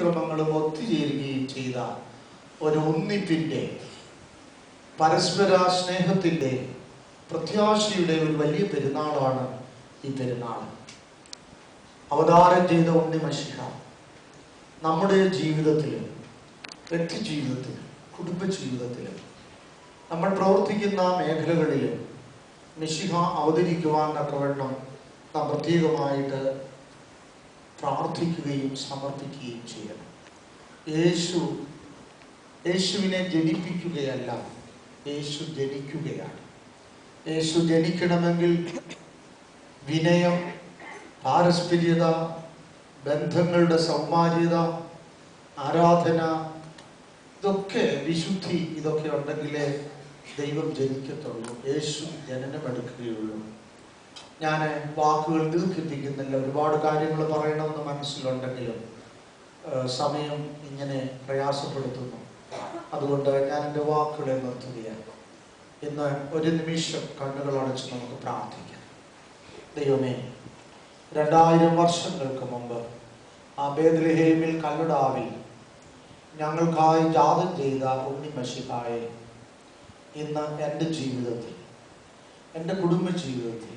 ക്രമങ്ങളും ഒത്തുചേരുകയും ചെയ്ത ഒരു ഒന്നിപ്പിൻ്റെ, പരസ്പര സ്നേഹത്തിൻ്റെ, പ്രത്യാശയുടെ ഒരു വലിയ പെരുന്നാളാണ് ഈ പെരുന്നാൾ. അവതാരം ചെയ്ത ഉണ്ണി മശിഹ നമ്മുടെ ജീവിതത്തിലും വ്യക്തി ജീവിതത്തിലും കുടുംബജീവിതത്തിലും നമ്മൾ പ്രവർത്തിക്കുന്ന മേഖലകളിലും മിശിഹ അവതരിക്കുവാൻ തക്കവണ്ണം നാം പ്രത്യേകമായിട്ട് പ്രാർത്ഥിക്കുകയും സമർപ്പിക്കുകയും ചെയ്യണം. യേശുവിനെ ജനിപ്പിക്കുകയല്ല, യേശു ജനിക്കുകയാണ്. യേശു ജനിക്കണമെങ്കിൽ വിനയം, പാരസ്പര്യത, ബന്ധങ്ങളുടെ സൗമാര്യത, ആരാധന, ഇതൊക്കെ വിശുദ്ധി, ഇതൊക്കെ ഉണ്ടെങ്കിലേ ദൈവം ജനിക്കത്തുള്ളൂ, യേശു ജനനമെടുക്കുകയുള്ളൂ. ഞാൻ വാക്കുകൾ ദീർഘിപ്പിക്കുന്നില്ല, ഒരുപാട് കാര്യങ്ങൾ പറയണമെന്ന് മനസ്സിലുണ്ടെങ്കിലും സമയം ഇങ്ങനെ പ്രയാസപ്പെടുത്തുന്നു. അതുകൊണ്ട് ഞാൻ എൻ്റെ വാക്കുകളെ നിർത്തുകയാണ്. ഇന്ന് ഒരു നിമിഷം കണ്ണുകൾ അടച്ച് നമുക്ക് പ്രാർത്ഥിക്കാം. ദൈവമേ, 2000 വർഷങ്ങൾക്ക് മുമ്പ് ആ ബേത്ലഹേമിൽ കല്ലടാവിൽ ഞങ്ങൾക്കായി ജാതം ചെയ്ത ഉണ്ണി മശിഹായെ ഇന്ന് എൻ്റെ ജീവിതത്തിൽ, എൻ്റെ കുടുംബ ജീവിതത്തിൽ,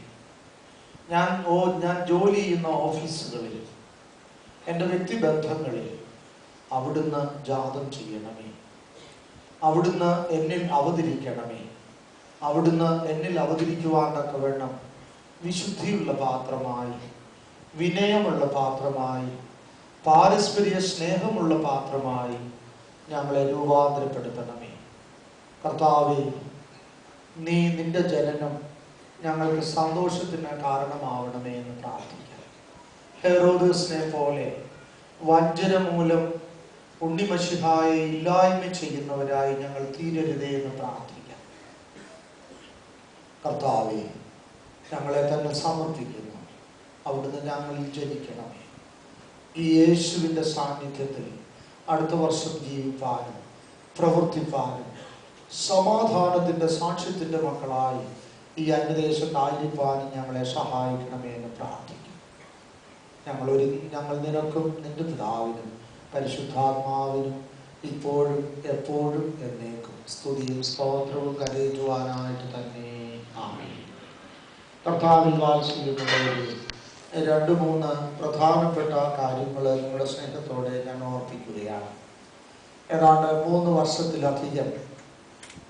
ഞാൻ ജോലി ചെയ്യുന്ന ഓഫീസുകളിൽ, എൻ്റെ വ്യക്തിബന്ധങ്ങളിൽ അവിടുന്ന് ജാതം ചെയ്യണമേ. അവിടുന്ന് എന്നിൽ അവതരിക്കണമേ. അവിടുന്ന് എന്നിൽ അവതരിക്കുവാൻ തക്കവണ്ണം വിശുദ്ധിയുള്ള പാത്രമായി, വിനയമുള്ള പാത്രമായി, പാരസ്പര്യ സ്നേഹമുള്ള പാത്രമായി ഞങ്ങളെ രൂപാന്തരപ്പെടുത്തണമേ. കർത്താവേ, നീ നിന്റെ ജനനം ഞങ്ങൾക്ക് സന്തോഷത്തിന് കാരണമാവണമേ എന്ന് പ്രാർത്ഥിക്കാം. ഹെറോദസിനെ പോലെ വഞ്ചന മൂലം ഉണ്ണി മശിഹായെ ഇല്ലായ്മ ചെയ്യുന്നവരായി ഞങ്ങൾ തീരരുതേ എന്ന് പ്രാർത്ഥിക്കാം. കർത്താവേ, ഞങ്ങളെ തന്നെ സമർപ്പിക്കുന്നു. അവിടുന്ന് ഞങ്ങളിൽ ജനിക്കണമേ. ഈ യേശുവിൻ്റെ സാന്നിധ്യത്തിൽ അടുത്ത വർഷം ജീവിപ്പാനും പ്രവർത്തിപ്പാനും സമാധാനത്തിൻ്റെ സാക്ഷ്യത്തിൻ്റെ മക്കളായി ഈ അന്യദേശത്ത് ആയിരിക്കാനും ഞങ്ങളെ സഹായിക്കണമേ എന്ന് പ്രാർത്ഥിക്കും. ഞങ്ങൾ നിനക്കും നിന്റെ പിതാവിനും പരിശുദ്ധാത്മാവിനും ഇപ്പോഴും എപ്പോഴും എന്നേക്കും സ്തുതിയും സ്തോത്രവും കരയേറ്റുവാനായിട്ട് തന്നെ ആമേൻ. കർത്താവിൽ വാത്സല്യമുള്ളവരെ, 2-3 പ്രധാനപ്പെട്ട കാര്യങ്ങൾ നിങ്ങളുടെ സ്നേഹത്തോടെ ഞാൻ ഓർപ്പിക്കുകയാണ്. ഏതാണ്ട് 3 വർഷത്തിലധികം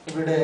ഇവിടെ